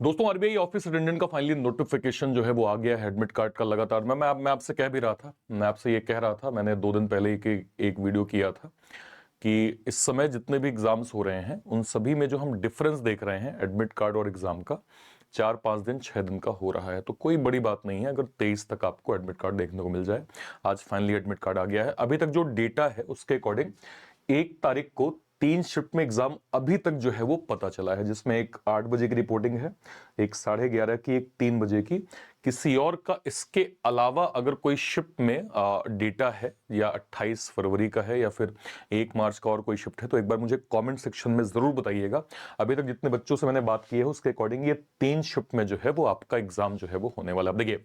दोस्तों RBI office attendant का finally notification जो है वो आ गया है एडमिट कार्ड का। लगातार मैं आपसे कह भी रहा था, मैं आपसे ये कह रहा था, मैंने 2 दिन पहले ही एक वीडियो किया था कि इस समय जितने भी एग्जाम्स हो रहे हैं उन सभी में जो हम डिफरेंस देख रहे हैं एडमिट कार्ड और एग्जाम का 4-5 दिन 6 दिन का हो रहा है। तो कोई बड़ी बात नहीं है अगर 23 तक आपको एडमिट कार्ड देखने को मिल जाए। आज फाइनली एडमिट कार्ड आ गया है। अभी तक जो डेटा है उसके अकॉर्डिंग 1 तारीख को 3 शिफ्ट में एग्जाम अभी तक जो है वो पता चला है, जिसमें एक 8 बजे की रिपोर्टिंग है, एक 11:30 की, एक 3 बजे की। किसी और का इसके अलावा अगर कोई शिफ्ट में डेटा है या 28 फरवरी का है या फिर 1 मार्च का और कोई शिफ्ट है तो एक बार मुझे कमेंट सेक्शन में जरूर बताइएगा। अभी तक जितने बच्चों से मैंने बात की है उसके अकॉर्डिंग ये 3 शिफ्ट में जो है वो आपका एग्जाम जो है वो होने वाला है। देखिए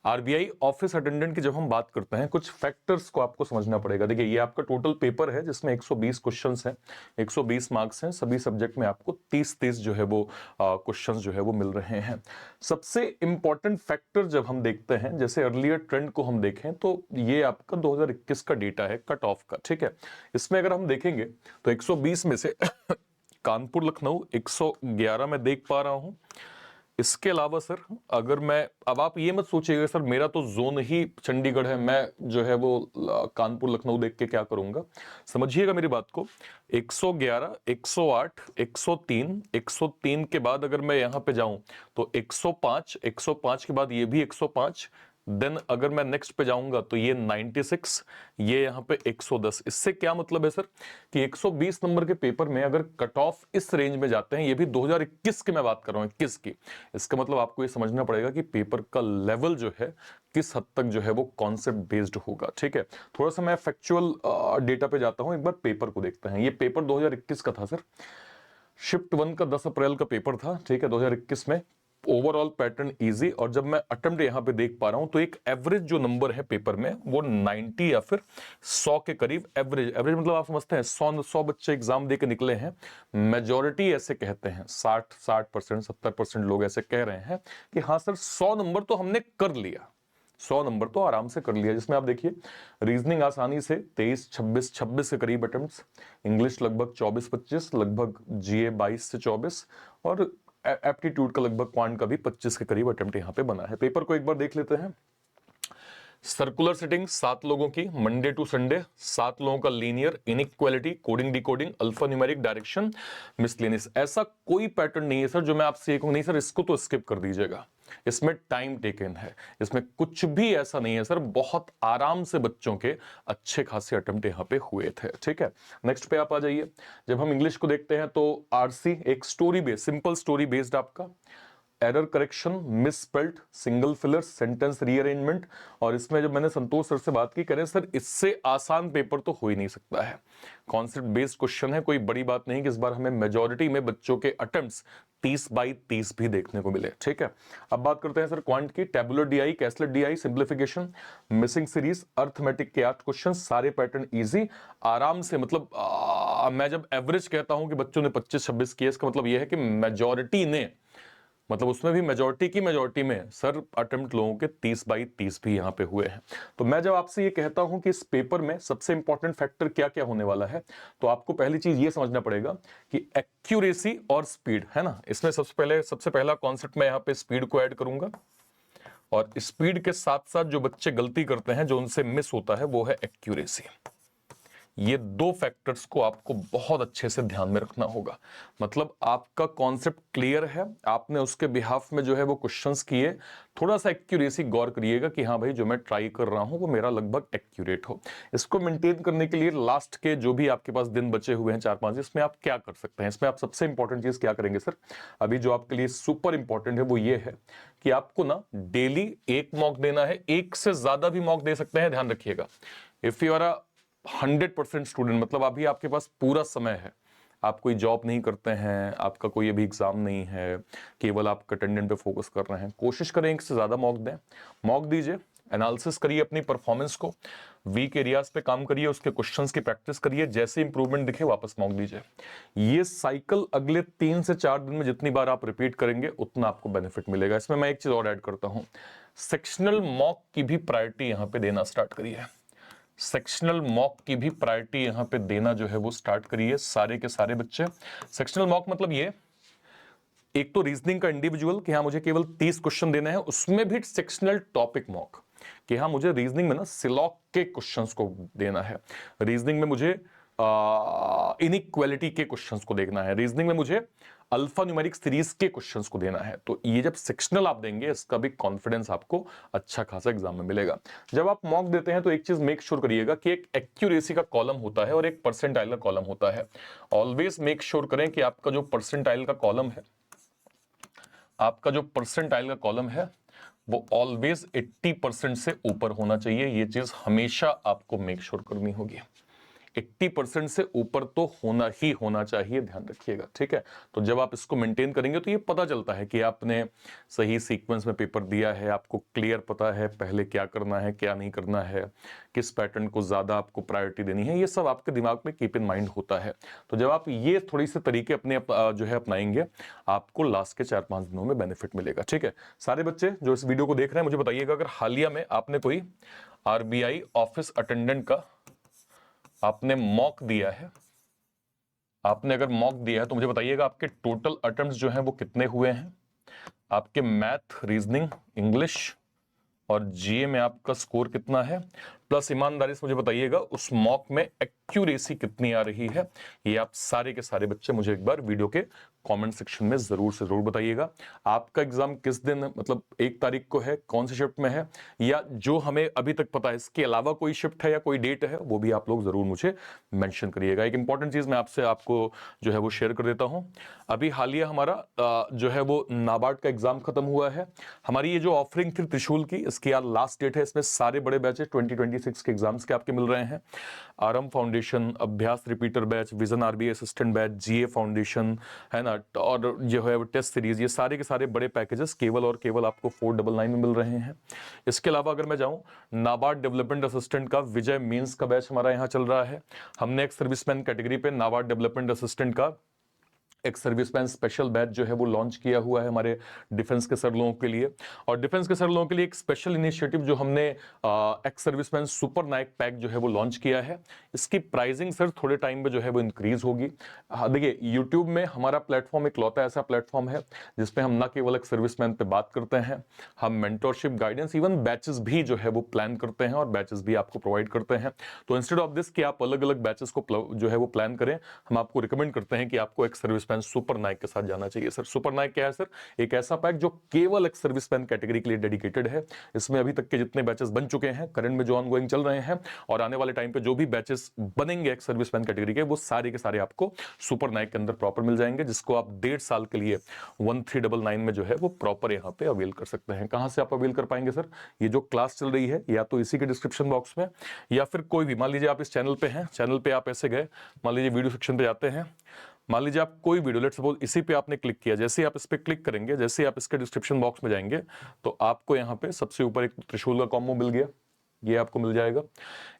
आरबीआई ऑफिस अटेंडेंट की जब हम बात करते हैं कुछ फैक्टर्स को आपको समझना पड़ेगा। देखिए ये आपका टोटल पेपर है जिसमें 120 क्वेश्चंस हैं, 120 मार्क्स हैं। सभी सब्जेक्ट में आपको 30-30 जो है वो क्वेश्चंस जो है वो मिल रहे हैं। सबसे इंपॉर्टेंट फैक्टर जब हम देखते हैं, जैसे अर्लियर ट्रेंड को हम देखें तो ये आपका 2021 का डेटा है कट ऑफ का, ठीक है। इसमें अगर हम देखेंगे तो 120 में से कानपुर लखनऊ 111 में देख पा रहा हूं। इसके अलावा सर अगर मैं, अब आप ये मत सोचिएगा सर मेरा तो जोन ही चंडीगढ़ है, मैं जो है वो कानपुर लखनऊ देख के क्या करूंगा। समझिएगा मेरी बात को। 111, 108, 103, 103 के बाद अगर मैं यहां पे जाऊं तो 105, 105 के बाद ये भी 105। देन अगर मैं नेक्स्ट पे जाऊंगा तो ये 96, ये यहां पे 110। इससे क्या मतलब है सर कि 120 नंबर के पेपर में अगर कट ऑफ इस रेंज में जाते हैं, ये भी 2021 की मैं बात कर रहा हूं, 21 की। इसका मतलब आपको ये समझना पड़ेगा कि पेपर का लेवल जो है किस हद तक जो है वो कॉन्सेप्ट बेस्ड होगा, ठीक है। थोड़ा सा मैं फैक्चुअल डेटा पे जाता हूं, एक बार पेपर को देखते हैं। ये पेपर 2021 का था सर। शिफ्ट 1 का 10 अप्रैल का पेपर था, ठीक है, 2021 में। Overall pattern easy. और जब मैं अटेम्प्ट यहां पे देख पा रहा हूं तो एक एवरेज जो नंबर है पेपर में वो 90 या फिर 100 के करीब एवरेज। एवरेज मतलब आप समझते हैं 100 बच्चे एग्जाम दे के निकले हैं। मेजॉरिटी ऐसे कहते हैं, 60% 70% लोग ऐसे कह रहे हैं कि हाँ सर 100 नंबर तो हमने कर लिया, 100 नंबर तो आराम से कर लिया। जिसमें आप देखिए रीजनिंग आसानी से 23, 26 के करीब अटेम्प्ट्स, इंग्लिश लगभग 24-25, लगभग जीए 22 से 24 और एप्टीट्यूड का लगभग क्वांट का भी 25 के करीब अटेम्प्ट यहां पे बना है। पेपर को एक बार देख लेते हैं। सर्कुलर सिटिंग 7 लोगों की, मंडे टू संडे, 7 लोगों का linear, inequality, coding decoding, alpha numeric, direction, miscellaneous. ऐसा कोई पैटर्न नहीं है सर जो मैं आपसे ये कहूं नहीं सर इसको तो स्किप कर दीजिएगा, इसमें टाइम टेकन है, इसमें कुछ भी ऐसा नहीं है सर। बहुत आराम से बच्चों के अच्छे खासे अटेम्प्ट यहां पे हुए थे, ठीक है। नेक्स्ट पे आप आ जाइए। जब हम इंग्लिश को देखते हैं तो आरसी एक story based, simple story based आपका, error correction, misspelled, single filler, sentence rearrangement. और इसमें जब मैंने संतोष सर से बात की, कह रहे सर इससे आसान पेपर तो हो ही नहीं सकता है, कॉन्सेप्ट बेस्ड क्वेश्चन है, कोई बड़ी बात नहीं कि इस बार हमें मेजॉरिटी में बच्चों के अटेम्प्ट्स 30/30 भी देखने को मिले, ठीक है। अब बात करते हैं सर क्वांट की। Tabular DI, caselet DI, simplification, missing series, arithmetic के 8 क्वेश्चन, सारे पैटर्न इजी, आराम से। मतलब मैं जब एवरेज कहता हूं कि बच्चों ने 25-26 किए, इसका मतलब यह है कि मेजॉरिटी ने, मतलब उसमें भी मेजॉरिटी की मेजॉरिटी में सर अटेम्प्ट लोगों के 30/30 भी यहां पे हुए हैं। तो मैं जब आपसे ये कहता हूं कि इस पेपर में सबसे इंपॉर्टेंट फैक्टर क्या क्या होने वाला है, तो आपको पहली चीज ये समझना पड़ेगा कि एक्यूरेसी और स्पीड है ना। इसमें सबसे पहला कॉन्सेप्ट मैं यहां पे स्पीड को ऐड करूंगा, और स्पीड के साथ साथ जो बच्चे गलती करते हैं, जो उनसे मिस होता है, वो है एक्यूरेसी। ये 2 फैक्टर्स को आपको बहुत अच्छे से ध्यान में रखना होगा। मतलब आपका कॉन्सेप्ट क्लियर है, आपने उसके बिहाफ में जो है वो क्वेश्चंस किए, थोड़ा सा एक्यूरेसी गौर करिएगा कि हाँ भाई जो मैं ट्राई कर रहा हूं वो मेरा लगभग एक्यूरेट हो। इसको मेंटेन करने के लिए लास्ट के जो भी आपके पास दिन बचे हुए हैं 4-5, इसमें आप क्या कर सकते हैं। इसमें आप सबसे इंपॉर्टेंट चीज क्या करेंगे सर, अभी जो आपके लिए सुपर इंपॉर्टेंट है वो ये है कि आपको ना डेली एक मॉक देना है, एक से ज्यादा भी मॉक दे सकते हैं, ध्यान रखिएगा। इफ यू आर 100% स्टूडेंट, मतलब अभी आपके पास पूरा समय है, आप कोई जॉब नहीं करते हैं, आपका कोई अभी एग्जाम नहीं है, केवल आप अटेंडेंट पे फोकस कर रहे हैं, कोशिश करें एक से ज्यादा मॉक दें। मॉक दीजिए, एनालिसिस करिए अपनी परफॉर्मेंस को, वीक एरियाज पे काम करिए, उसके क्वेश्चंस की प्रैक्टिस करिए, जैसे इंप्रूवमेंट दिखे वापस मॉक दीजिए। ये साइकिल अगले 3 से 4 दिन में जितनी बार आप रिपीट करेंगे उतना आपको बेनिफिट मिलेगा। इसमें मैं एक चीज और ऐड करता हूं, सेक्शनल मॉक की भी प्रायोरिटी यहां पे देना स्टार्ट करिए। सेक्शनल मॉक की भी प्रायोरिटी यहां पे देना जो है वो स्टार्ट करिए, सारे के सारे बच्चे। सेक्शनल मॉक मतलब ये एक तो रीजनिंग का इंडिविजुअल कि हाँ मुझे केवल 30 क्वेश्चन देना है, उसमें भी सेक्शनल टॉपिक मॉक कि हाँ मुझे रीजनिंग में ना सिलॉक के क्वेश्चंस को देना है, रीजनिंग में मुझे इनइक्वालिटी के क्वेश्चंस को देखना है, रीजनिंग में मुझे अल्फा न्यूमेरिक सीरीज के क्वेश्चंस को देना है। तो ये जब सेक्शनल आप देंगे, इसका भी कॉन्फिडेंस आपको अच्छा खासा एग्जाम में मिलेगा। जब आप मॉक देते हैं तो एक चीज मेक श्योर करिएगा कि एक एक्यूरेसी का कॉलम होता है और एक परसेंटाइल का कॉलम होता है। ऑलवेज मेक श्योर करें कि आपका जो परसेंटाइल का कॉलम है, आपका जो परसेंटाइल का कॉलम है वो ऑलवेज 80% से ऊपर होना चाहिए। ये चीज हमेशा आपको मेक श्योर करनी होगी। 80% से ऊपर तो होना ही होना चाहिए, ध्यान रखिएगा, ठीक है। तो जब आप इसको मेंटेन करेंगे तो ये पता चलता है कि आपने सही सीक्वेंस में पेपर दिया है, आपको क्लियर पता है पहले क्या करना है क्या नहीं करना है, किस पैटर्न को ज्यादा आपको प्रायोरिटी देनी है, ये सब आपके दिमाग में कीप इन माइंड होता है। तो जब आप ये थोड़ी सी तरीके अपने जो है अपनाएंगे, आपको लास्ट के 4-5 दिनों में बेनिफिट मिलेगा, ठीक है। सारे बच्चे जो इस वीडियो को देख रहे हैं मुझे बताइएगा, अगर हालिया में आपने कोई आरबीआई ऑफिस अटेंडेंट का आपने मॉक दिया है, आपने अगर मॉक दिया है तो मुझे बताइएगा आपके टोटल अटेम्प्ट्स जो हैं वो कितने हुए हैं, आपके मैथ, रीजनिंग, इंग्लिश और जीए में आपका स्कोर कितना है, प्लस ईमानदारी से मुझे बताइएगा उस मॉक में एक्यूरेसी कितनी आ रही है। ये आप सारे के सारे बच्चे मुझे एक बार वीडियो के कमेंट सेक्शन में जरूर से जरूर बताइएगा। आपका एग्जाम किस दिन मतलब 1 तारीख को है, कौन सी शिफ्ट में है, या जो हमें अभी तक पता है इसके अलावा कोई शिफ्ट है या कोई डेट है, वो भी आप लोग जरूर मुझे मेंशन करिएगा। एक इंपॉर्टेंट चीज मैं आपको जो है वो शेयर कर देता हूं। अभी हालिया हमारा जो है वो नाबार्ड का एग्जाम खत्म हुआ है। हमारी ये जो ऑफरिंग थी त्रिशूल की, इसकी यार लास्ट डेट है। इसमें सारे बड़े बैचेस 2026 के एग्जाम्स के आपके मिल रहे हैं। RM foundation, Abhyas repeater batch, vision RBI assistant batch, GA foundation है ना, और जो है वो टेस्ट सीरीज, ये सारे के सारे बड़े पैकेजेस केवल और केवल आपको 499 में मिल रहे हैं। इसके अलावा अगर मैं जाऊं, नाबार्ड डेवलपमेंट असिस्टेंट का विजय मींस का बैच हमारा यहां चल रहा है। हमने एक सर्विसमैन कैटेगरी पे नाबार्ड डेवलपमेंट असिस्टेंट का एक सर्विसमैन स्पेशल बैच जो है वो लॉन्च किया हुआ है हमारे डिफेंस के सर लोगों के लिए। और डिफेंस के सर लोगों के लिए एक स्पेशल इनिशिएटिव जो हमने ex serviceman super Naik pack जो है वो लॉन्च किया है। इसकी प्राइसिंग सर थोड़े टाइम में जो है वो इंक्रीज होगी। देखिए, यूट्यूब में हमारा प्लेटफॉर्म इकलौता ऐसा प्लेटफॉर्म है जिसपे हम ना केवल एक सर्विसमैन पे बात करते हैं, हम मेंटरशिप, गाइडेंस, इवन बैचेस भी जो है वो प्लान करते हैं और बैचेस भी आपको प्रोवाइड करते हैं। तो इंस्टेड ऑफ दिस कि आप अलग अलग बैचेस को जो है वो प्लान करें, हम आपको रिकमेंड करते हैं कि आपको एक सर्विसमैन सुपर नाइक के साथ जाना चाहिए। सर सुपर नाइक क्या है सर? एक ऐसा पैक जो केवल एक सर्विसमैन कैटेगरी के लिए डेडिकेटेड है। इसमें अभी तक के जितने बैचेस बन चुके हैं, करंट में जो ऑनगोइंग चल रहे हैं और आने वाले टाइम पे जो भी बैचेस बनेंगे एक सर्विसमैन कैटेगरी के, वो सारे के सारे आपको सुपर नाइक के अंदर प्रॉपर मिल जाएंगे, जिसको आप 1.5 साल के लिए 1399 में जो है वो प्रॉपर यहाँ पे अवेल कर सकते हैं। कहां से आप अवेल कर पाएंगे सर? ये जो क्लास चल रही है या तो इसी के डिस्क्रिप्शन बॉक्स में, या फिर कोई भी, मान लीजिए आप इस चैनल पे हैं, चैनल पे आप ऐसे गए, मान लीजिए वीडियो सेक्शन पे जाते हैं, मान लीजिए आप कोई वीडियो, लेट्स सपोज इसी पे आपने क्लिक किया, जैसे आप इस पे क्लिक करेंगे, जैसे आप इसके डिस्क्रिप्शन बॉक्स में जाएंगे तो आपको यहाँ पे सबसे ऊपर एक त्रिशूल का कॉम्बो मिल गया, ये आपको मिल जाएगा।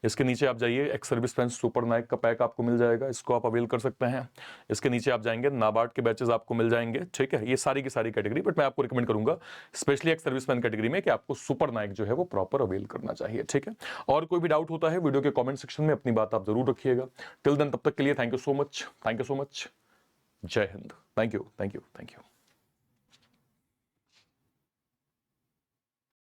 इसके नीचे आप जाइए, एक्स सर्विसमैन सुपर नाइक का पैक आपको मिल जाएगा, इसको आप अवेल कर सकते हैं। इसके नीचे आप जाएंगे, नाबार्ड के बैचेस आपको मिल जाएंगे, ठीक है। ये सारी की सारी कैटेगरी, बट मैं आपको रिकमेंड करूंगा स्पेशली एक्स सर्विसमैन कैटेगरी में कि आपको सुपर नाइक जो है वो प्रॉपर अवेल करना चाहिए, ठीक है। और कोई भी डाउट होता है वीडियो के कॉमेंट सेक्शन में अपनी बात आप जरूर रखिएगा। टिल देन, तब तक के लिए thank you so much, thank you so much. जय हिंद। Thank you, thank you, thank you.